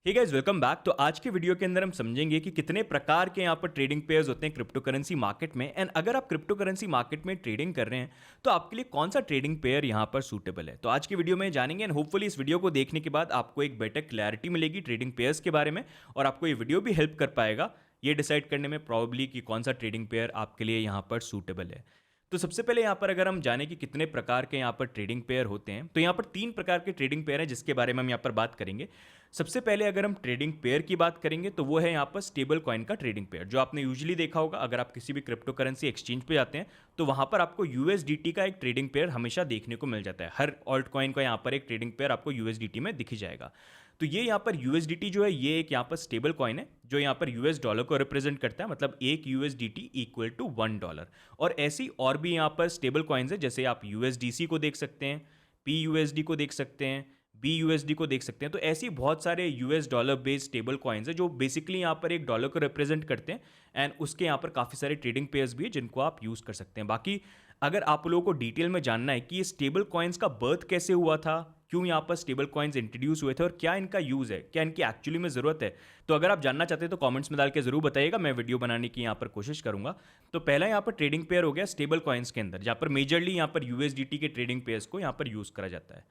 Hey guys, welcome back. तो आज के वीडियो के अंदर हम समझेंगे कि कितने प्रकार के यहाँ पर ट्रेडिंग पेयर्स होते हैं क्रिप्टो करेंसी मार्केट में। एंड अगर आप क्रिप्टो करेंसी मार्केट में ट्रेडिंग कर रहे हैं तो आपके लिए कौन सा ट्रेडिंग पेयर यहाँ पर सूटेबल है। तो आज की वीडियो में जानेंगे एंड होपफुली इस वीडियो को देखने के बाद आपको एक बेटर क्लैरिटी मिलेगी ट्रेडिंग पेयर्स के बारे में, और आपको ये वीडियो भी हेल्प कर पाएगा ये डिसाइड करने में प्रॉब्ली कि कौन सा ट्रेडिंग पेयर आपके लिए यहाँ पर सूटेबल है। तो सबसे पहले यहाँ पर अगर हम जाने कि कितने प्रकार के यहाँ पर ट्रेडिंग पेयर होते हैं, तो यहाँ पर 3 प्रकार के ट्रेडिंग पेयर हैं जिसके बारे में हम यहाँ पर बात करेंगे। सबसे पहले अगर हम ट्रेडिंग पेयर की बात करेंगे तो वो है यहाँ पर स्टेबल कॉइन का ट्रेडिंग पेयर, जो आपने यूजुअली देखा होगा। अगर आप किसी भी क्रिप्टो करेंसी एक्सचेंज पे जाते हैं तो वहाँ पर आपको यूएसडीटी का एक ट्रेडिंग पेयर हमेशा देखने को मिल जाता है। हर ऑल्ट कॉइन का यहाँ पर एक ट्रेडिंग पेयर आपको यूएसडीटी में दिख ही जाएगा। तो ये यहाँ पर यूएसडीटी जो है ये एक यहाँ पर स्टेबल कॉइन है जो यहाँ पर यूएस डॉलर को रिप्रेजेंट करता है, मतलब एक यूएसडीटी इक्वल टू $1। और ऐसी और भी यहाँ पर स्टेबल कॉइन्स है, जैसे आप यूएसडीसी को देख सकते हैं, पीयूएसडी को देख सकते हैं, बीयूएसडी को देख सकते हैं। तो ऐसी बहुत सारे US dollar based stable coins है जो बेसिकली यहाँ पर एक डॉलर को रिप्रेजेंट करते हैं। एंड उसके यहाँ पर काफ़ी सारे ट्रेडिंग पेयर्स भी है जिनको आप यूज़ कर सकते हैं। बाकी अगर आप लोगों को डिटेल में जानना है कि ये स्टेबल कॉइन्स का बर्थ कैसे हुआ था, क्यों यहाँ पर स्टेबल कॉइन्स इंट्रोड्यूस हुए थे और क्या इनका यूज़ है, क्या इनकी एक्चुअली में ज़रूरत है, तो अगर आप जानना चाहते हैं तो कमेंट्स में डाल के ज़रूर बताइएगा। मैं वीडियो बनाने की यहाँ पर कोशिश करूँगा। तो पहला यहाँ पर ट्रेडिंग पेयर हो गया स्टेबल कॉइन्स के अंदर, जहाँ पर मेजरली यहाँ पर यूएसडीटी के ट्रेडिंग पेयर्स को यहाँ पर यूज़ करा जाता है।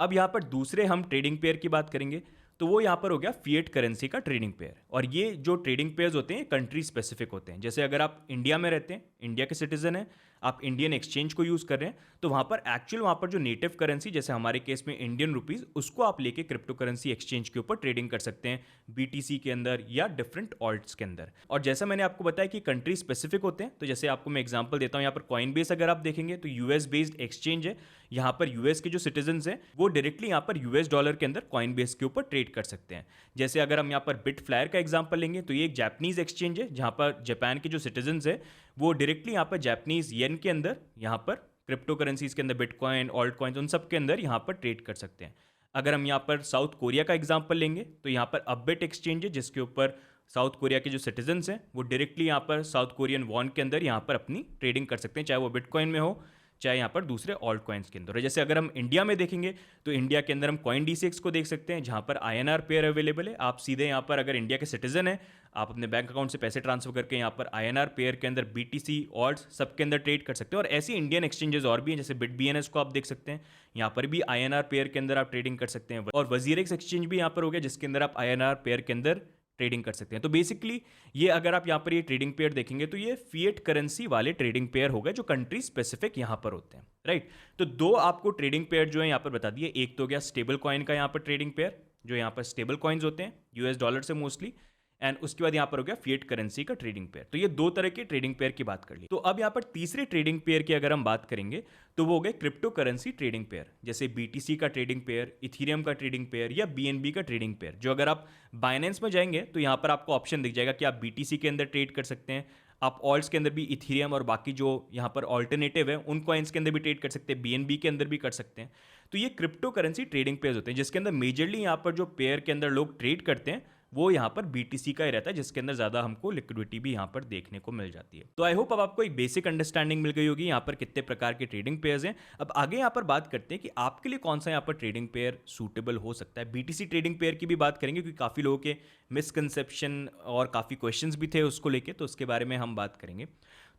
अब यहाँ पर दूसरे हम ट्रेडिंग पेयर की बात करेंगे तो वो यहाँ पर हो गया फिएट करेंसी का ट्रेडिंग पेयर। और ये जो ट्रेडिंग पेयर्स होते हैं कंट्री स्पेसिफिक होते हैं। जैसे अगर आप इंडिया में रहते हैं, इंडिया के सिटीजन हैं, आप इंडियन एक्सचेंज को यूज़ कर रहे हैं, तो वहाँ पर एक्चुअल वहाँ पर जो नेटिव करेंसी, जैसे हमारे केस में इंडियन रुपीज़, उसको आप लेके क्रिप्टो करेंसी एक्सचेंज के ऊपर ट्रेडिंग कर सकते हैं, बीटीसी के अंदर या डिफरेंट ऑल्ट्स के अंदर। और जैसा मैंने आपको बताया कि कंट्री स्पेसिफिक होते हैं, तो जैसे आपको मैं एग्जांपल देता हूँ, यहाँ पर कॉइन बेस अगर आप देखेंगे तो यूएस बेस्ड एक्सचेंज है। यहाँ पर यूएस के जो सिटीजन हैं वो डायरेक्टली यहाँ पर यूएस डॉलर के अंदर कॉइन बेस के ऊपर ट्रेड कर सकते हैं। जैसे अगर हम यहाँ पर बिटफ्लायर का एग्जांपल लेंगे तो ये एक जापानीज एक्सचेंज है, जहाँ पर जापान के जो सिटीजन है वो डायरेक्टली यहाँ पर जापानीज येन के अंदर यहाँ पर क्रिप्टो करेंसीज के अंदर, बिटकॉइन, ऑल्ट कॉइन, उन सब के अंदर यहाँ पर ट्रेड कर सकते हैं। अगर हम यहाँ पर साउथ कोरिया का एग्जांपल लेंगे तो यहाँ पर अपबिट एक्सचेंज है, जिसके ऊपर साउथ कोरिया के जो सिटीजन हैं वो डायरेक्टली यहाँ पर साउथ कोरियन वॉन के अंदर यहाँ पर अपनी ट्रेडिंग कर सकते हैं, चाहे वो बिटकॉइन में हो चाहे यहाँ पर दूसरे ऑल्ट कॉइन्स के अंदर। जैसे अगर हम इंडिया में देखेंगे तो इंडिया के अंदर हम कॉइन D6 को देख सकते हैं, जहाँ पर INR पेयर अवेलेबल है। आप सीधे यहाँ पर अगर इंडिया के सिटीजन हैं, आप अपने बैंक अकाउंट से पैसे ट्रांसफर करके यहाँ पर INR पेयर के अंदर BTC ऑल्ट्स सब के अंदर ट्रेड कर सकते हैं। और ऐसी इंडियन एक्सचेंजेस और भी हैं, जैसे BitBNS को आप देख सकते हैं, यहाँ पर भी INR पेयर के अंदर आप ट्रेडिंग कर सकते हैं। और वजीरेक्स एक्सचेंज भी यहाँ पर हो गया, जिसके अंदर आप INR पेयर के अंदर ट्रेडिंग कर सकते हैं। तो बेसिकली ये अगर आप यहाँ पर ये ट्रेडिंग पेयर देखेंगे तो ये फिएट करेंसी वाले ट्रेडिंग पेयर हो गए जो कंट्री स्पेसिफिक यहाँ पर होते हैं, राइट। तो दो आपको ट्रेडिंग पेयर जो है यहाँ पर बता दिए। एक तो हो गया स्टेबल कॉइन का यहाँ पर ट्रेडिंग पेयर, जो यहाँ पर स्टेबल कॉइन्स होते हैं यूएस डॉलर से मोस्टली, एंड उसके बाद यहाँ पर हो गया फिएट करेंसी का ट्रेडिंग पेयर। तो ये दो तरह के ट्रेडिंग पेयर की बात कर ली। तो अब यहाँ पर तीसरे ट्रेडिंग पेयर की अगर हम बात करेंगे तो वो हो गए क्रिप्टो करेंसी ट्रेडिंग पेयर, जैसे बीटीसी का ट्रेडिंग पेयर, इथीरियम का ट्रेडिंग पेयर या बीएनबी का ट्रेडिंग पेयर। जो अगर आप बाइनेंस में जाएंगे तो यहाँ पर आपको ऑप्शन दिख जाएगा कि आप बीटीसी के अंदर ट्रेड कर सकते हैं, आप ऑल्ट्स के अंदर भी इथीरियम और बाकी जो यहाँ पर ऑल्टरनेटिव है उन कॉइन्स के अंदर भी ट्रेड कर सकते हैं, बीएनबी के अंदर भी कर सकते हैं। तो ये क्रिप्टो करेंसी ट्रेडिंग पेयर्स होते हैं, जिसके अंदर मेजरली यहाँ पर जो पेयर के अंदर लोग ट्रेड करते हैं वो यहाँ पर बीटीसी का ही रहता है, जिसके अंदर ज़्यादा हमको लिक्विडिटी भी यहाँ पर देखने को मिल जाती है। तो आई होप अब आपको एक बेसिक अंडरस्टैंडिंग मिल गई होगी यहाँ पर कितने प्रकार के ट्रेडिंग पेयर्स हैं। अब आगे यहाँ पर बात करते हैं कि आपके लिए कौन सा यहाँ पर ट्रेडिंग पेयर सूटेबल हो सकता है। बीटीसी ट्रेडिंग पेयर की भी बात करेंगे क्योंकि काफ़ी लोगों के मिसकंसेप्शन और काफ़ी क्वेश्चंस भी थे उसको लेके, तो उसके बारे में हम बात करेंगे।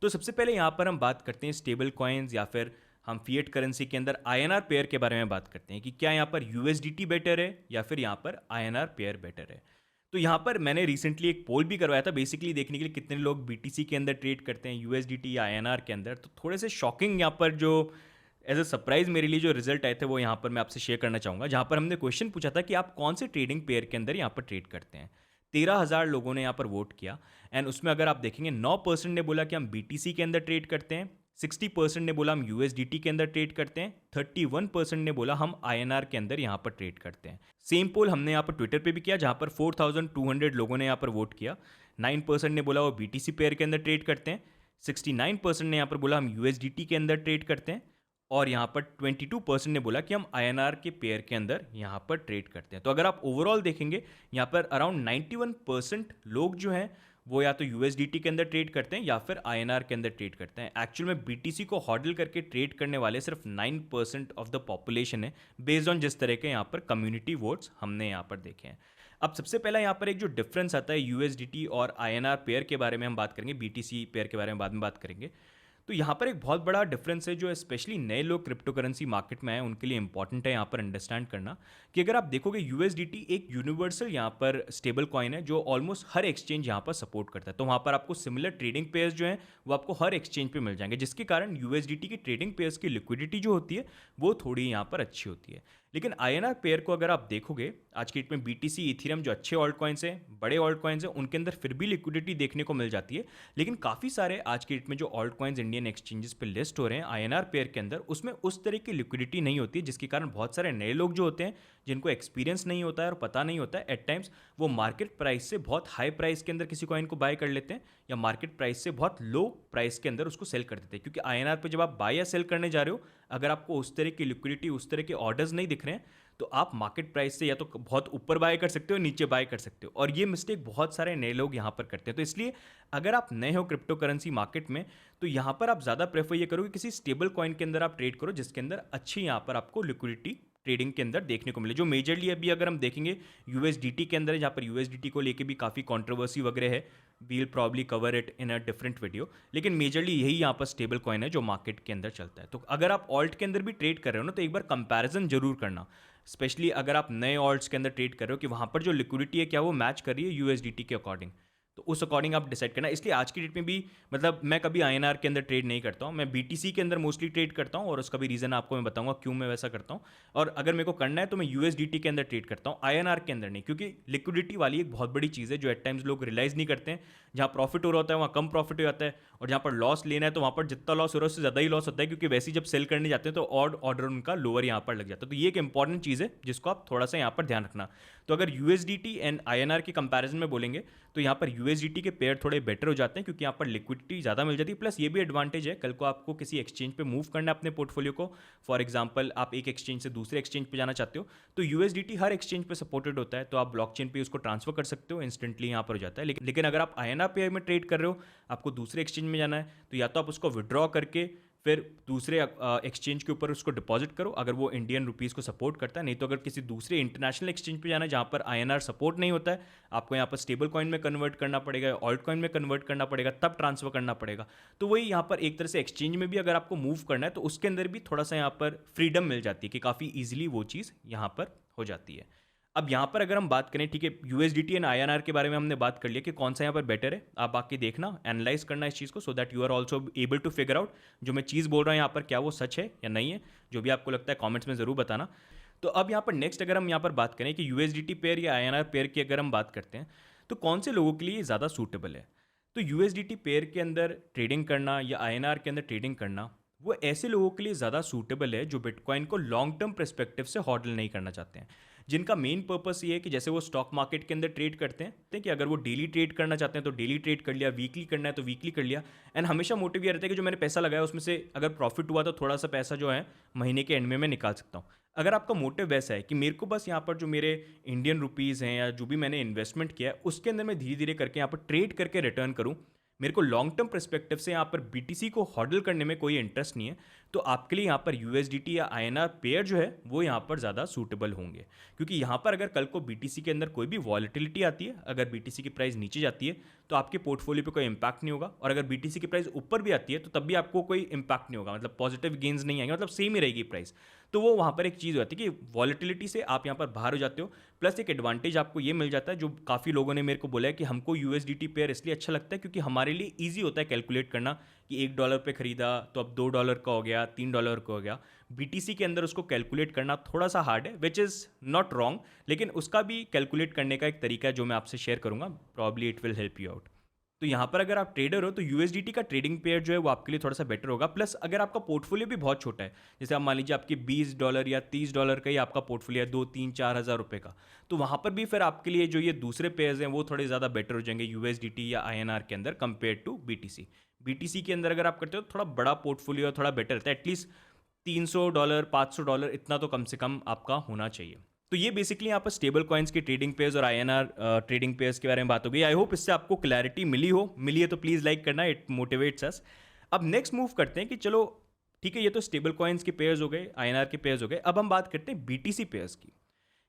तो सबसे पहले यहाँ पर हम बात करते हैं स्टेबल कॉइन्स या फिर हम फिएट करेंसी के अंदर INR पेयर के बारे में बात करते हैं कि क्या यहाँ पर यूएसडीटी बेटर है या फिर यहाँ पर INR पेयर बेटर है। तो यहाँ पर मैंने रिसेंटली एक पोल भी करवाया था बेसिकली देखने के लिए कितने लोग बीटीसी के अंदर ट्रेड करते हैं, यूएसडीटी या INR के अंदर। तो थोड़े से शॉकिंग यहाँ पर जो एज अ सरप्राइज मेरे लिए जो रिजल्ट आए थे वो यहाँ पर मैं आपसे शेयर करना चाहूँगा। जहाँ पर हमने क्वेश्चन पूछा था कि आप कौन से ट्रेडिंग पेयर के अंदर यहाँ पर ट्रेड करते हैं। 13,000 लोगों ने यहाँ पर वोट किया एंड उसमें अगर आप देखेंगे 9% ने बोला कि हम बीटीसी के अंदर ट्रेड करते हैं, 60% ने बोला हम यूएसडीटी के अंदर ट्रेड करते हैं, 31% ने बोला हम INR के अंदर यहाँ पर ट्रेड करते हैं। सेम पोल हमने यहाँ पर ट्विटर पे भी किया, जहाँ पर 4,200 लोगों ने यहाँ पर वोट किया। 9% ने बोला वो बीटीसी पेयर के अंदर ट्रेड करते हैं, 69% ने यहाँ पर बोला हम यूएसडीटी के अंदर ट्रेड करते हैं, और यहाँ पर 22% ने बोला कि हम INR के पेयर के अंदर यहाँ पर ट्रेड करते हैं। तो अगर आप ओवरऑल देखेंगे यहाँ पर अराउंड 91% लोग जो हैं वो या तो यूएसडीटी के अंदर ट्रेड करते हैं या फिर INR के अंदर ट्रेड करते हैं। एक्चुअल में बीटीसी को हॉडल करके ट्रेड करने वाले सिर्फ 9% ऑफ द पॉपुलेशन है, बेस्ड ऑन जिस तरह के यहाँ पर कम्युनिटी वोट्स हमने यहाँ पर देखे हैं। अब सबसे पहला यहाँ पर एक जो डिफरेंस आता है यूएसडीटी और आईएनआर पेयर के बारे में हम बात करेंगे, बीटीसी पेयर के बारे में बाद में बात करेंगे। तो यहाँ पर एक बहुत बड़ा डिफरेंस है जो स्पेशली नए लोग क्रिप्टो करेंसी मार्केट में आए उनके लिए इंपॉर्टेंट है यहाँ पर अंडरस्टैंड करना, कि अगर आप देखोगे यूएसडीटी एक यूनिवर्सल यहाँ पर स्टेबल कॉइन है जो ऑलमोस्ट हर एक्सचेंज यहाँ पर सपोर्ट करता है। तो वहाँ पर आपको सिमिलर ट्रेडिंग पेयर्स जो हैं वो आपको हर एक्सचेंज पे मिल जाएंगे, जिसके कारण यूएसडीटी की ट्रेडिंग पेयर्स की लिक्विडिटी जो होती है वो थोड़ी यहाँ पर अच्छी होती है। लेकिन आईएनआर पेयर को अगर आप देखोगे आज की डेट में बीटीसी इथेरियम जो अच्छे ऑल्ट कॉइन्स हैं, बड़े ऑल्ट कॉइन्स हैं, उनके अंदर फिर भी लिक्विडिटी देखने को मिल जाती है। लेकिन काफ़ी सारे आज की डेट में जो ऑल्ट कॉइन्स इंडियन एक्सचेंजेस पे लिस्ट हो रहे हैं आईएनआर पेयर के अंदर, उसमें उस तरह की लिक्विडिटी नहीं होती है, जिसके कारण बहुत सारे नए लोग जो होते हैं जिनको एक्सपीरियंस नहीं होता है और पता नहीं होता है, एट टाइम्स वो मार्केट प्राइस से बहुत हाई प्राइस के अंदर किसी कॉइन को बाय कर लेते हैं या मार्केट प्राइस से बहुत लो प्राइस के अंदर उसको सेल कर देते हैं। क्योंकि आईएनआर पे जब आप बाय या सेल करने जा रहे हो, अगर आपको उस तरह की लिक्विडिटी, उस तरह के ऑर्डर्स नहीं दिख रहे हैं, तो आप मार्केट प्राइस से या तो बहुत ऊपर बाय कर सकते हो, नीचे बाय कर सकते हो। और ये मिस्टेक बहुत सारे नए लोग यहाँ पर करते हैं। तो इसलिए अगर आप नए हो क्रिप्टो करेंसी मार्केट में, तो यहाँ पर आप ज़्यादा प्रेफर ये करो कि किसी स्टेबल कॉइन के अंदर आप ट्रेड करो जिसके अंदर अच्छी यहाँ पर आपको लिक्विडिटी ट्रेडिंग के अंदर देखने को मिले। जो मेजरली अभी अगर हम देखेंगे यूएसडीटी के अंदर है, जहाँ पर यूएसडीटी को लेके भी काफ़ी कंट्रोवर्सी वगैरह है, we'll probably cover it in a different video. लेकिन मेजरली यही यहाँ पर स्टेबल कॉइन है जो मार्केट के अंदर चलता है। तो अगर आप ऑल्ट के अंदर भी ट्रेड कर रहे हो ना, तो एक बार कंपैरिजन जरूर करना, स्पेशली अगर आप नए ऑल्ट्स के अंदर ट्रेड कर रहे हो कि वहाँ पर जो लिक्विडिटी है क्या वो मैच कर रही है यूएसडीटी के अकॉर्डिंग। तो उस अकॉर्डिंग आप डिसाइड करना। इसलिए आज की डेट में भी मतलब मैं कभी आईएनआर के अंदर ट्रेड नहीं करता हूँ, मैं बीटीसी के अंदर मोस्टली ट्रेड करता हूँ, और उसका भी रीज़न आपको मैं बताऊंगा क्यों मैं वैसा करता हूँ। और अगर मेरे को करना है तो मैं यूएसडीटी के अंदर ट्रेड करता हूँ, आईएनआर के अंदर नहीं, क्योंकि लिक्विडिटी वाली एक बहुत बड़ी चीज़ है जो एट टाइम्स लोग रियलाइज़ नहीं करते हैं। जहाँ प्रॉफिट हो रहा होता है वहाँ कम प्रॉफिट हो जाता है, और जहाँ पर लॉस लेना है तो वहाँ पर जितना लॉस हो रहा है उससे ज़्यादा ही लॉस होता है, क्योंकि वैसे ही जब सेल करने जाते हैं तो ऑर्डर उनका लोअर यहाँ पर लग जाता है। तो ये एक इंपॉर्टेंट चीज़ है जिसको आप थोड़ा सा यहाँ पर ध्यान रखना। तो अगर यूएसडीटी एंड आईएनआर के कंपैरिजन में बोलेंगे तो यहाँ पर यूएसडीटी के पेयर थोड़े बेटर हो जाते हैं, क्योंकि यहाँ पर लिक्विडिटी ज़्यादा मिल जाती है। प्लस ये भी एडवांटेज है, कल को आपको किसी एक्सचेंज पे मूव करना है अपने पोर्टफोलियो को, फॉर एग्जांपल आप एक एक्सचेंज से दूसरे एक्सचेंज पे जाना चाहते हो, तो यूएसडीटी हर एक्सचेंज पे सपोर्टेड होता है, तो आप ब्लॉकचेन पे उसको ट्रांसफर कर सकते हो, इंस्टेंटली यहाँ पर हो जाता है। लेकिन अगर आप आईएनआर पेयर में ट्रेड कर रहे हो, आपको दूसरे एक्सचेंज में जाना है, तो या तो आप उसको विड्रॉ करके फिर दूसरे एक्सचेंज के ऊपर उसको डिपॉजिट करो अगर वो इंडियन रुपीज़ को सपोर्ट करता है। नहीं तो अगर किसी दूसरे इंटरनेशनल एक्सचेंज पे जाना है जहाँ पर आईएनआर सपोर्ट नहीं होता है, आपको यहाँ पर स्टेबल कॉइन में कन्वर्ट करना पड़ेगा, ऑल्ट कॉइन में कन्वर्ट करना पड़ेगा, तब ट्रांसफर करना पड़ेगा। तो वही यहाँ पर एक तरह से एक्सचेंज में भी अगर आपको मूव करना है तो उसके अंदर भी थोड़ा सा यहाँ पर फ्रीडम मिल जाती है कि काफ़ी ईजिली वो चीज़ यहाँ पर हो जाती है। अब यहाँ पर अगर हम बात करें, ठीक है, यूएसडीटी एंड आईएनआर के बारे में हमने बात कर लिया कि कौन सा यहाँ पर बेटर है, आप बाकी देखना, एनालाइज करना इस चीज़ को, so that you are also able to figure out जो मैं चीज़ बोल रहा हूँ यहाँ पर क्या वो सच है या नहीं है। जो भी आपको लगता है कॉमेंट्स में ज़रूर बताना। तो अब यहाँ पर नेक्स्ट अगर हम यहाँ पर बात करें कि यूएसडीटी पेयर या आईएनआर पेयर की अगर हम बात करते हैं तो कौन से लोगों के लिए ज़्यादा सूटेबल है। तो यूएसडीटी पेयर के अंदर ट्रेडिंग करना या आईएनआर के अंदर ट्रेडिंग करना वो ऐसे लोगों के लिए ज़्यादा सूटेबल है जो बिटकॉइन को लॉन्ग टर्म पर्सपेक्टिव से हॉडल नहीं करना चाहते हैं, जिनका मेन पर्पस ये है कि जैसे वो स्टॉक मार्केट के अंदर ट्रेड करते हैं कि अगर वो डेली ट्रेड करना चाहते हैं तो डेली ट्रेड कर लिया, वीकली करना है तो वीकली कर लिया, एंड हमेशा मोटिव ये रहता है कि जो मैंने पैसा लगाया उसमें से अगर प्रॉफिट हुआ तो थोड़ा सा पैसा जो है महीने के एंड में मैं निकाल सकता हूँ। अगर आपका मोटिव वैसा है कि मेरे को बस यहाँ पर जो मेरे इंडियन रुपीज़ हैं या जो भी मैंने इन्वेस्टमेंट किया है उसके अंदर मैं धीरे धीरे करके यहाँ पर ट्रेड करके रिटर्न करूँ, मेरे को लॉन्ग टर्म पर्सपेक्टिव से यहाँ पर बीटीसी को हॉडल करने में कोई इंटरेस्ट नहीं है, तो आपके लिए यहाँ पर यूएसडीटी या आईएनआर पेयर जो है वो यहाँ पर ज़्यादा सूटेबल होंगे। क्योंकि यहाँ पर अगर कल को बीटीसी के अंदर कोई भी वॉलेटिलिटी आती है, अगर बीटीसी की प्राइस नीचे जाती है तो आपके पोर्टफोलियो पे कोई इंपैक्ट नहीं होगा, और अगर बीटीसी की प्राइस ऊपर भी आती है तो तब भी आपको कोई इंपैक्ट नहीं होगा, मतलब पॉजिटिव गेन्स नहीं आएंगे, मतलब सेम ही रहेगी प्राइस। तो वो वहाँ पर एक चीज़ होती है कि वॉलेटिलिटी से आप यहाँ पर बाहर हो जाते हो। प्लस एक एडवांटेज आपको ये मिल जाता है जो काफ़ी लोगों ने मेरे को बोला है कि हमको यूएसडीटी पेयर इसलिए अच्छा लगता है क्योंकि हमारे लिए ईजी होता है कैलकुलेट करना कि $1 पे खरीदा तो अब $2 का हो गया, $3 का हो गया। बीटीसी के अंदर उसको कैलकुलेट करना थोड़ा सा हार्ड है, विच इज़ नॉट रॉन्ग, लेकिन उसका भी कैलकुलेट करने का एक तरीका है जो मैं आपसे शेयर करूँगा, probably it will help you out. तो यहाँ पर अगर आप ट्रेडर हो तो यूएसडीटी का ट्रेडिंग पेयर जो है वो आपके लिए थोड़ा सा बेटर होगा। प्लस अगर आपका पोर्टफोलियो भी बहुत छोटा है, जैसे आप मान लीजिए आपके $20 या $30 का ही आपका पोर्टफोलियो है, 2-3-4 हज़ार रुपये का, तो वहाँ पर भी फिर आपके लिए जो ये दूसरे पेयर्स हैं वो थोड़े ज़्यादा बेटर हो जाएंगे यूएसडीटी या आईएनआर के अंदर कंपेयर टू बीटीसी। बीटीसी के अंदर अगर आप करते हो तो थोड़ा बड़ा पोर्टफोलियो थोड़ा बेटर रहता है, एटलीस्ट $300 $500 इतना तो कम से कम आपका होना चाहिए। तो ये बेसिकली यहाँ पर स्टेबल कॉइन्स की ट्रेडिंग पेयर्स और आईएनआर ट्रेडिंग पेयर्स के बारे में बात हो गई। आई होप इससे आपको क्लैरिटी मिली है तो प्लीज़ लाइक करना, इट मोटिवेट्स अस। अब नेक्स्ट मूव करते हैं कि चलो ठीक है, ये तो स्टेबल कॉइन्स के पेयर्स हो गए, आईएनआर के पेयर्स हो गए, अब हम बात करते हैं बीटीसी पेयर्स की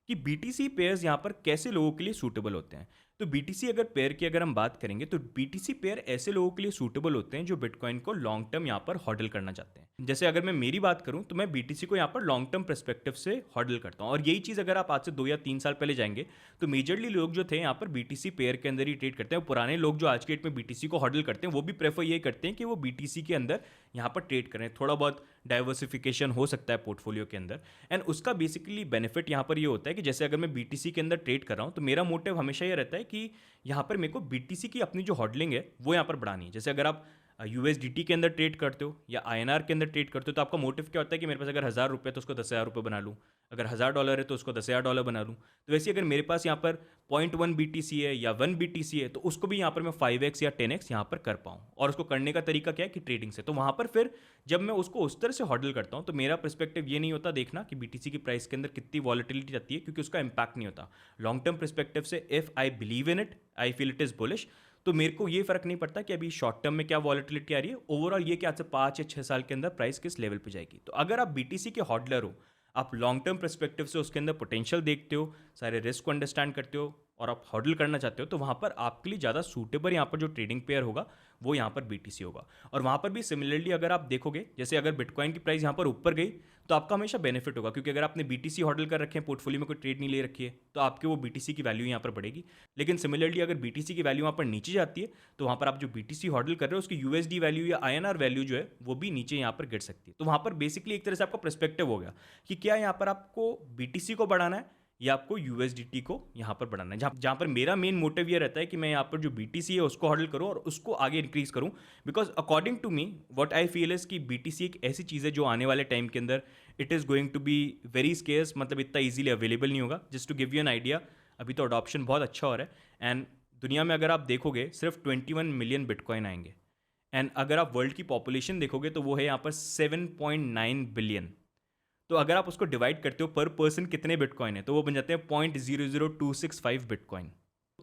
कि बीटीसी पेयर्स यहाँ पर कैसे लोगों के लिए सूटेबल होते हैं। तो बीटीसी अगर पेयर की अगर हम बात करेंगे तो बीटीसी पेयर ऐसे लोगों के लिए सूटेबल होते हैं जो बिटकॉइन को लॉन्ग टर्म यहाँ पर हॉडल करना चाहते हैं। जैसे अगर मैं मेरी बात करूं तो मैं बीटीसी को यहाँ पर लॉन्ग टर्म पर्सपेक्टिव से हॉडल करता हूं, और यही चीज़ अगर आप आज से 2 या 3 साल पहले जाएंगे तो मेजरली लोग जो थे यहाँ पर बीटीसी पेयर के अंदर ही ट्रेड करते हैं। पुराने लोग जो आज के डेट में बीटीसी को हॉडल करते हैं वो भी प्रेफर ये करते हैं कि वो बीटीसी के अंदर यहाँ पर ट्रेड करें। थोड़ा बहुत डाइवर्सिफिकेशन हो सकता है पोर्टफोलियो के अंदर, एंड उसका बेसिकली बेनिफिट यहाँ पर ये होता है कि जैसे अगर मैं बीटीसी के अंदर ट्रेड कर रहा हूँ तो मेरा मोटिव हमेशा ये रहता है कि यहाँ पर मेरे को बीटीसी की अपनी जो हॉडलिंग है वो यहाँ पर बढ़ानी है। जैसे अगर आप यूएसडीटी के अंदर ट्रेड करते हो या आईएनआर के अंदर ट्रेड करते हो तो आपका मोटिव क्या होता है कि मेरे पास अगर 1,000 रुपये तो उसको 10,000 रुपये बना लूँ, अगर $1,000 है तो उसको $10,000 बना लूँ। तो वैसे अगर मेरे पास यहाँ पर 0.1 बीटीसी है या 1 बीटीसी है तो उसको भी यहाँ पर मैं 5x या 10x यहाँ पर कर पाऊँ, और उसको करने का तरीका क्या है कि ट्रेडिंग से। तो वहाँ पर फिर जब मैं उसको उस तरह से हॉडल करता हूँ तो मेरा पर्सपेक्टिव ये नहीं होता देखना कि बीटीसी की प्राइस के अंदर कितनी वॉलेटिलिटी जाती है, क्योंकि उसका इंपैक्ट नहीं होता। लॉन्ग टर्म पर्सपेक्टिव से if I believe in it, I feel it is bullish, तो मेरे को ये फर्क नहीं पड़ता कि अभी शॉर्ट टर्म में क्या वॉलेटिलिटी आ रही है, ओवरऑल ये कि आज से 5 या 6 साल के अंदर प्राइस किस लेवल पे जाएगी। तो अगर आप बीटीसी के हॉडलर हो, आप लॉन्ग टर्म पर्सपेक्टिव से उसके अंदर पोटेंशियल देखते हो, सारे रिस्क को अंडरस्टैंड करते हो और आप हॉडल करना चाहते हो, तो वहाँ पर आपके लिए ज़्यादा सूटेबल यहाँ पर जो ट्रेडिंग पेयर होगा वो यहाँ पर बीटीसी होगा। और वहाँ पर भी सिमिलरली अगर आप देखोगे, जैसे अगर बिटकॉइन की प्राइस यहाँ पर ऊपर गई तो आपका हमेशा बेनिफिट होगा, क्योंकि अगर आपने बीटीसी हॉडल कर रखे हैं, पोर्टफोलियो में कोई ट्रेड नहीं ले रखी है, तो आपके वो बीटीसी की वैल्यू यहाँ पर बढ़ेगी। लेकिन सिमिलरली अगर बीटीसी की वैल्यू वहाँ पर नीचे जाती है तो वहाँ पर आप जो बीटीसी हॉडल कर रहे हो उसकी यूएसडी वैल्यू या आईएनआर वैल्यू जो है वो भी नीचे यहाँ पर गिर सकती है। तो वहाँ पर बेसिकली एक तरह से आपका पर्सपेक्टिव हो गया कि क्या यहाँ पर आपको बीटीसी को बढ़ाना है या आपको यूएसडीटी को यहाँ पर बढ़ाना है। जहाँ पर मेरा मेन मोटिव ये रहता है कि मैं यहाँ पर जो बीटीसी है उसको हॉडल करूँ और उसको आगे इंक्रीज करूँ, because according to me what I feel is कि बीटीसी एक ऐसी चीज़ है जो आने वाले टाइम के अंदर it is going to be very scarce, मतलब इतना ईजिली अवेलेबल नहीं होगा। Just to give you an idea, अभी तो अडॉप्शन बहुत अच्छा हो रहा है, एंड दुनिया में अगर आप देखोगे सिर्फ 21 मिलियन बिटकॉइन आएंगे, एंड अगर आप वर्ल्ड की पॉपुलेशन देखोगे तो वो है यहाँ पर 7.9 बिलियन। तो अगर आप उसको डिवाइड करते हो पर पर्सन कितने बिटकॉइन है तो वो बन जाते हैं 0.00265 बिटकॉइन।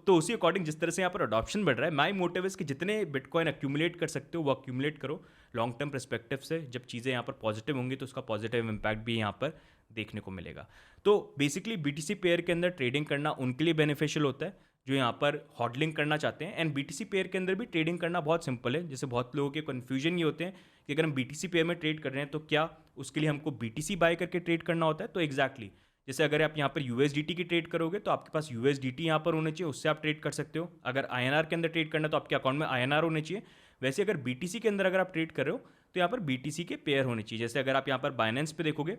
तो उसी अकॉर्डिंग जिस तरह से यहाँ पर अडॉप्शन बढ़ रहा है, माई मोटिव इज कि जितने बिटकॉइन अक्यूमुलेट कर सकते हो वो अक्यूमुलेट करो लॉन्ग टर्म पर्सपेक्टिव से। जब चीज़ें यहाँ पर पॉजिटिव होंगी तो उसका पॉजिटिव इम्पैक्ट भी यहाँ पर देखने को मिलेगा। तो बेसिकली बीटीसी पेयर के अंदर ट्रेडिंग करना उनके लिए बेनिफिशियल होता है जो यहाँ पर हॉडलिंग करना चाहते हैं, एंड बीटीसी पेयर के अंदर भी ट्रेडिंग करना बहुत सिंपल है। जैसे बहुत लोगों के कन्फ्यूजन ये होते हैं कि अगर हम बीटीसी पेयर में ट्रेड कर रहे हैं तो क्या उसके लिए हमको बीटीसी बाय करके ट्रेड करना होता है। तो एग्जैक्टली जैसे अगर आप यहाँ पर यूएसडीटी की ट्रेड करोगे तो आपके पास यूएसडीटी यहाँ पर होने चाहिए, उससे आप ट्रेड कर सकते हो। अगर आईएनआर के अंदर ट्रेड करना है तो आपके अकाउंट में आईएनआर होने चाहिए। वैसे अगर बीटीसी के अंदर अगर आप ट्रेड कर रहे हो तो यहाँ पर बीटीसी के पेयर होने चाहिए। जैसे अगर आप यहाँ पर बाइनेंस पे देखोगे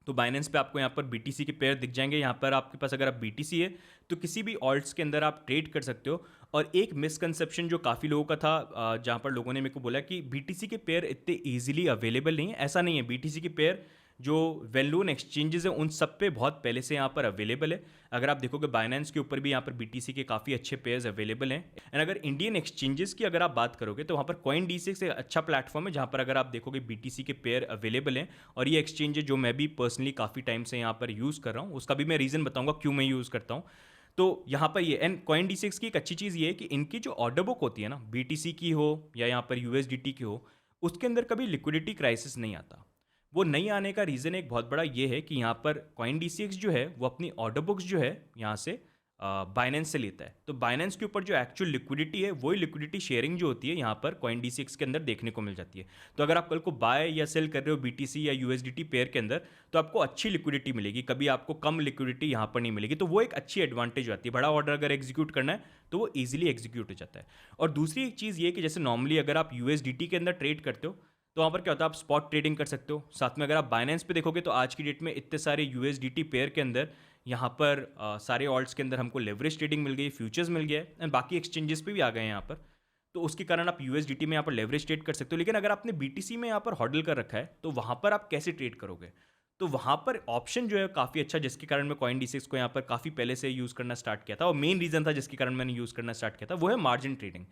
तो बाइनेंस पे आपको यहाँ पर बीटीसी के पेयर दिख जाएंगे। यहाँ पर आपके पास अगर आप बीटीसी है तो किसी भी ऑल्ट्स के अंदर आप ट्रेड कर सकते हो। और एक मिसकंसेप्शन जो काफ़ी लोगों का था, जहाँ पर लोगों ने मेरे को बोला कि बीटीसी के पेयर इतने ईजिली अवेलेबल नहीं है, ऐसा नहीं है। बीटीसी के पेयर जो वेल नोन एक्सचेंजेस हैं उन सब पे बहुत पहले से यहाँ पर अवेलेबल है। अगर आप देखोगे बाइनेंस के ऊपर भी यहाँ पर बीटीसी के काफ़ी अच्छे पेयर्स अवेलेबल हैं। एंड अगर इंडियन एक्सचेंजेस की अगर आप बात करोगे तो वहाँ पर CoinDCX एक अच्छा प्लेटफॉर्म है जहाँ पर अगर आप देखोगे बीटीसी के पेयर अवेलेबल हैं। और ये एक्सचेंज है जो मैं भी पर्सनली काफ़ी टाइम से यहाँ पर यूज़ कर रहा हूँ, उसका भी मैं रीज़न बताऊँगा क्यों मैं यूज़ करता हूँ। तो यहाँ पर ये एंड CoinDCX की एक अच्छी चीज़ ये है कि इनकी जो ऑर्डर बुक होती है ना, बीटीसी की हो या यहाँ पर यूएसडीटी की हो, उसके अंदर कभी लिक्विडिटी क्राइसिस नहीं आता। वो नहीं आने का रीज़न एक बहुत बड़ा ये है कि यहाँ पर CoinDCX जो है वो अपनी ऑर्डर बुक्स जो है यहाँ से बाइनेंस से लेता है। तो बाइनेंस के ऊपर जो एक्चुअल लिक्विडिटी है वही लिक्विडिटी शेयरिंग जो होती है यहाँ पर CoinDCX के अंदर देखने को मिल जाती है। तो अगर आप कल को बाय या सेल कर रहे हो बीटीसी या यूएसडीटी पेयर के अंदर तो आपको अच्छी लिक्विडिटी मिलेगी, कभी आपको कम लिक्विडिटी यहाँ पर नहीं मिलेगी। तो वो एक अच्छी एडवांटेज आती है। बड़ा ऑर्डर अगर एग्जीक्यूट करना है तो वो ईजिली एग्जीक्यूट हो जाता है। और दूसरी एक चीज़ ये कि जैसे नॉर्मली अगर आप यूएसडीटी के अंदर ट्रेड करते हो तो वहाँ पर क्या होता है, आप स्पॉट ट्रेडिंग कर सकते हो। साथ में अगर आप बाइनेंस पे देखोगे तो आज की डेट में इतने सारे यूएसडीटी पेयर के अंदर यहाँ पर सारे ऑल्ट्स के अंदर हमको लेवरेज ट्रेडिंग मिल गई, फ्यूचर्स मिल गया है, एंड बाकी एक्सचेंजेस पे भी आ गए हैं यहाँ पर। तो उसके कारण आप यूएसडीटी में यहाँ पर लेवरेज ट्रेड कर सकते हो। लेकिन अगर आपने बीटीसी में यहाँ पर हॉडल कर रखा है तो वहाँ पर आप कैसे ट्रेड करोगे। तो वहाँ पर ऑप्शन जो है काफ़ी अच्छा, जिसके कारण मैं CoinDCX को यहाँ पर काफ़ी पहले से यूज़ करना स्टार्ट किया था, और मेन रीज़न था जिसके कारण मैंने यूज़ करना स्टार्ट किया था वो है मार्जिन ट्रेडिंग।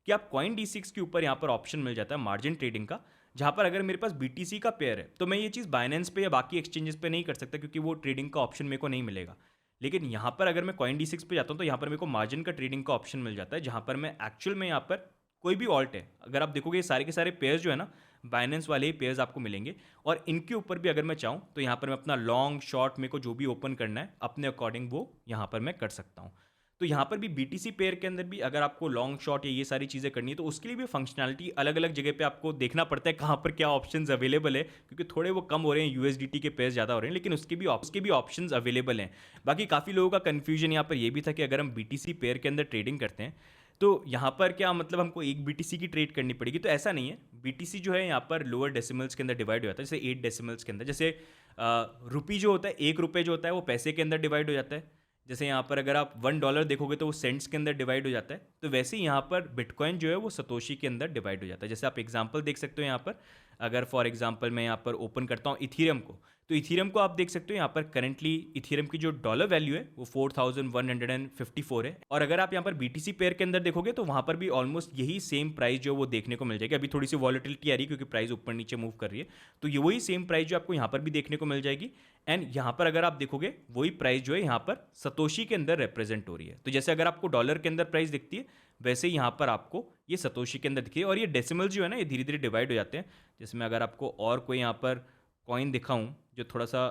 कि आप CoinDCX के ऊपर यहाँ पर ऑप्शन मिल जाता है मार्जिन ट्रेडिंग का, जहाँ पर अगर मेरे पास बीटीसी का पेयर है तो मैं ये चीज़ बाइनेंस पे या बाकी एक्सचेंजेस पे नहीं कर सकता क्योंकि वो ट्रेडिंग का ऑप्शन मेरे को नहीं मिलेगा। लेकिन यहाँ पर अगर मैं CoinDCX पे जाता हूँ तो यहाँ पर मेरे को मार्जिन का ट्रेडिंग का ऑप्शन मिल जाता है, जहाँ पर मैं एक्चुअल में यहाँ पर कोई भी ऑल्ट है, अगर आप देखोगे ये सारे के सारे पेयर्स जो है ना बाइनेंस वाले ही पेयर्स आपको मिलेंगे। और इनके ऊपर भी अगर मैं चाहूँ तो यहाँ पर मैं अपना लॉन्ग शॉर्ट मेरे को जो भी ओपन करना है अपने अकॉर्डिंग वो यहाँ पर मैं कर सकता हूँ। तो यहाँ पर भी BTC पेयर के अंदर भी अगर आपको लॉन्ग शॉट या ये सारी चीज़ें करनी है तो उसके लिए भी फंक्शनैलिटी अलग अलग जगह पे आपको देखना पड़ता है कहाँ पर क्या ऑप्शंस अवेलेबल है, क्योंकि थोड़े वो कम हो रहे हैं, USDT के पेयर ज़्यादा हो रहे हैं, लेकिन उसके भी ऑप्शंस अवेलेबल हैं। बाकी काफ़ी लोगों का कन्फ्यूजन यहाँ पर ये भी था कि अगर हम BTC पेयर के अंदर ट्रेडिंग करते हैं तो यहाँ पर क्या मतलब हमको एक BTC की ट्रेड करनी पड़ेगी, तो ऐसा नहीं है। BTC जो है यहाँ पर लोअर डेसिमल्स के अंदर डिवाइड हो जाता है, जैसे 8 डेसिमल्स के अंदर। जैसे रुपी जो होता है, 1 रुपये जो होता है वो पैसे के अंदर डिवाइड हो जाता है। जैसे यहाँ पर अगर आप $1 देखोगे तो वो सेंट्स के अंदर डिवाइड हो जाता है। तो वैसे ही यहाँ पर बिटकॉइन जो है वो सतोशी के अंदर डिवाइड हो जाता है। जैसे आप एग्जांपल देख सकते हो यहाँ पर, अगर फॉर एग्जांपल मैं यहाँ पर ओपन करता हूँ इथीरियम को, तो इथीरियम को आप देख सकते हो यहाँ पर करंटली इथीरियम की जो डॉलर वैल्यू है वो 4154 है। और अगर आप यहाँ पर BTC पेयर के अंदर देखोगे तो वहाँ पर भी ऑलमोस्ट यही सेम प्राइस जो वो देखने को मिल जाएगी। अभी थोड़ी सी वॉलेटिलिटी आ रही है क्योंकि प्राइस ऊपर नीचे मूव कर रही है, तो ये वही सेम प्राइस जो आपको यहाँ पर भी देखने को मिल जाएगी। एंड यहाँ पर अगर आप देखोगे वही प्राइस जो है यहाँ पर सतोशी के अंदर रिप्रेजेंट हो रही है। तो जैसे अगर आपको डॉलर के अंदर प्राइस दिखती है वैसे ही यहाँ पर आपको ये सतोशी के अंदर दिखी है। और ये डेसिमल्स जो है ना ये धीरे धीरे डिवाइड हो जाते हैं। जिसमें अगर आपको और कोई यहाँ पर कॉइन दिखाऊं जो थोड़ा सा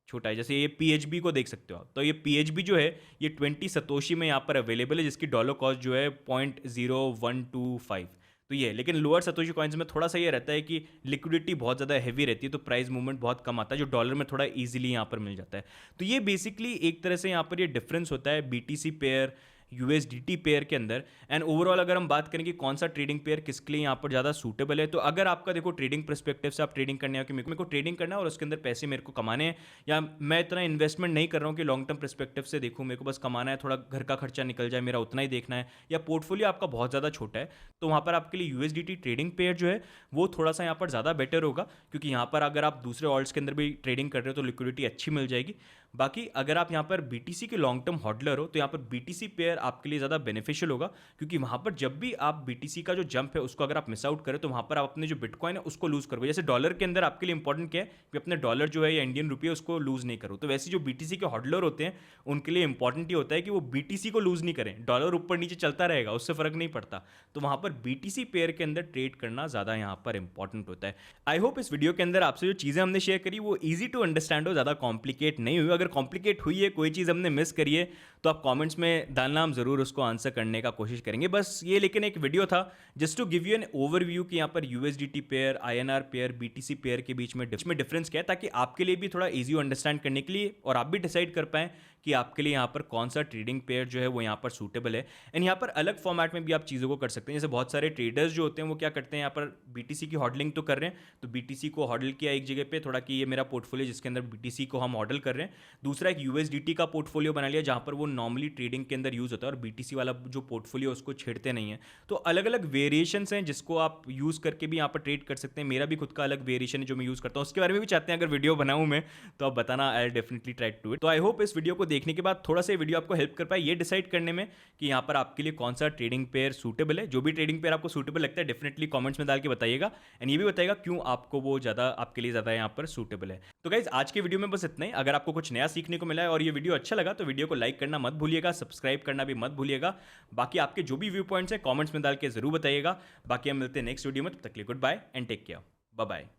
छोटा है, जैसे ये PHB को देख सकते हो आप, तो ये PHB जो है ये 20 सतोशी में यहाँ पर अवेलेबल है, जिसकी डॉलर कॉस्ट जो है 0.0125। तो ये, लेकिन लोअर सतोशी कॉइन्स में थोड़ा सा ये रहता है कि लिक्विडिटी बहुत ज़्यादा हैवी रहती है, तो प्राइस मूवमेंट बहुत कम आता है, जो डॉलर में थोड़ा इजीली यहाँ पर मिल जाता है। तो ये बेसिकली एक तरह से यहाँ पर ये डिफरेंस होता है BTC पेयर USDT पेयर के अंदर। एंड ओवरऑल अगर हम बात करें कि कौन सा ट्रेडिंग पेयर किसके लिए यहाँ पर ज़्यादा सूटेबल है, तो अगर आपका देखो ट्रेडिंग पर्सपेक्टिव से आप ट्रेडिंग करने हो कि मेरे को ट्रेडिंग करना है और उसके अंदर पैसे मेरे को कमाने हैं, या मैं इतना इन्वेस्टमेंट नहीं कर रहा हूँ कि लॉन्ग टर्म पर्सपेक्टिव से देखूँ, मेरे को बस कमाना है, थोड़ा घर का खर्चा निकल जाए मेरा उतना ही देखना है, या पोर्टफोलियो आपका बहुत ज़्यादा छोटा है, तो वहाँ पर आपके लिए USDT ट्रेडिंग पेयर जो है वो थोड़ा सा यहाँ पर ज़्यादा बेटर होगा, क्योंकि यहाँ पर अगर आप दूसरे ऑल्ट्स के अंदर भी ट्रेडिंग कर रहे हो तो लिक्विडिटी अच्छी मिल जाएगी। बाकी अगर आप यहाँ पर BTC के लॉन्ग टर्म हॉडलर हो तो यहाँ पर BTC पेयर आपके लिए ज़्यादा बेनिफिशियल होगा, क्योंकि वहाँ पर जब भी आप BTC का जो जंप है उसको अगर आप मिस आउट करें तो वहाँ पर आप अपने जो बिटकॉइन है उसको लूज़ करोगे। जैसे डॉलर के अंदर आपके लिए इंपॉर्टेंट क्या है कि अपने डॉलर जो है या इंडियन रुपये उसको लूज़ नहीं करो, तो वैसे जो BTC के हॉडलर होते हैं उनके लिए इंपॉर्टेंट ये होता है कि वो BTC को लूज़ नहीं करें। डॉलर ऊपर नीचे चलता रहेगा, उससे फ़र्क नहीं पड़ता, तो वहाँ पर BTC पेयर के अंदर ट्रेड करना ज़्यादा यहाँ पर इंपॉर्टेंट होता है। आई होप इस वीडियो के अंदर आपसे जो चीज़ें हमने शेयर करी वो ईजी टू अंडरस्टैंड हो, ज़्यादा कॉम्प्लिकेट नहीं हुई। अगर कॉम्प्लिकेट हुई है, कोई चीज़ हमने मिस करी है, तो आप कमेंट्स में डालना, हम ज़रूर उसको आंसर करने का कोशिश करेंगे। बस ये लेकिन एक वीडियो था just to give you an overview कि यहाँ पर USDT pair, INR pair, BTC pair के बीच में डिफरेंस क्या है, ताकि आपके लिए भी थोड़ा ईजी अंडरस्टैंड करने के लिए और आप भी डिसाइड कर पाएँ कि आपके लिए यहाँ पर कौन सा ट्रेडिंग पेयर जो है वो यहाँ पर सूटेबल है। एंड यहाँ पर अलग फॉर्मेट में भी आप चीज़ों को कर सकते हैं। जैसे बहुत सारे ट्रेडर्स जो होते हैं वो क्या करते हैं, यहाँ पर BTC की हॉडलिंग तो कर रहे हैं, तो BTC को हॉडल किया एक जगह पे थोड़ा कि ये मेरा पोर्टफोलियो जिसके अंदर BTC को हम हॉडल कर रहे हैं। दूसरा एक USDT का पोर्टफोलियो बना लिया जहाँ पर वो नॉर्मली ट्रेडिंग के अंदर यूज़ होता है और BTC वाला जो पोर्टफोलियो उसको छेड़ते नहीं है। तो अलग अलग वेरिएशंस हैं जिसको आप यूज़ करके भी यहाँ पर ट्रेड कर सकते हैं। मेरा भी खुद का अलग वेरिएशन है जो मैं यूज़ करता हूँ, उसके बारे में भी चाहते हैं अगर वीडियो बनाऊँ मैं तो आप बताना, I definitely try to it. तो आई होप इस वीडियो को देखने के बाद थोड़ा सा वीडियो आपको हेल्प कर पाए ये डिसाइड करने में कि यहाँ पर आपके लिए कौन सा ट्रेडिंग पेयर सूटेबल है। जो भी ट्रेडिंग पेयर आपको सूटेबल लगता है डेफिनेटली कमेंट्स में डाल के बताइएगा, एंड ये भी बताइएगा क्यों आपको वो ज़्यादा आपके लिए ज़्यादा यहाँ पर सूटेबल है। तो गाइज आज के वीडियो में बस इतना ही। अगर आपको कुछ नया सीखने को मिला है और ये वीडियो अच्छा लगा तो वीडियो को लाइक करना मत भूलिएगा, सब्सक्राइब करना भी मत भूलिएगा। बाकी आपके जो भी व्यू पॉइंट्स हैं कमेंट्स में डाल के जरूर बताइएगा। बाकी हम मिलते हैं नेक्स्ट वीडियो में, तब तक के लिए goodbye and take care, bye bye.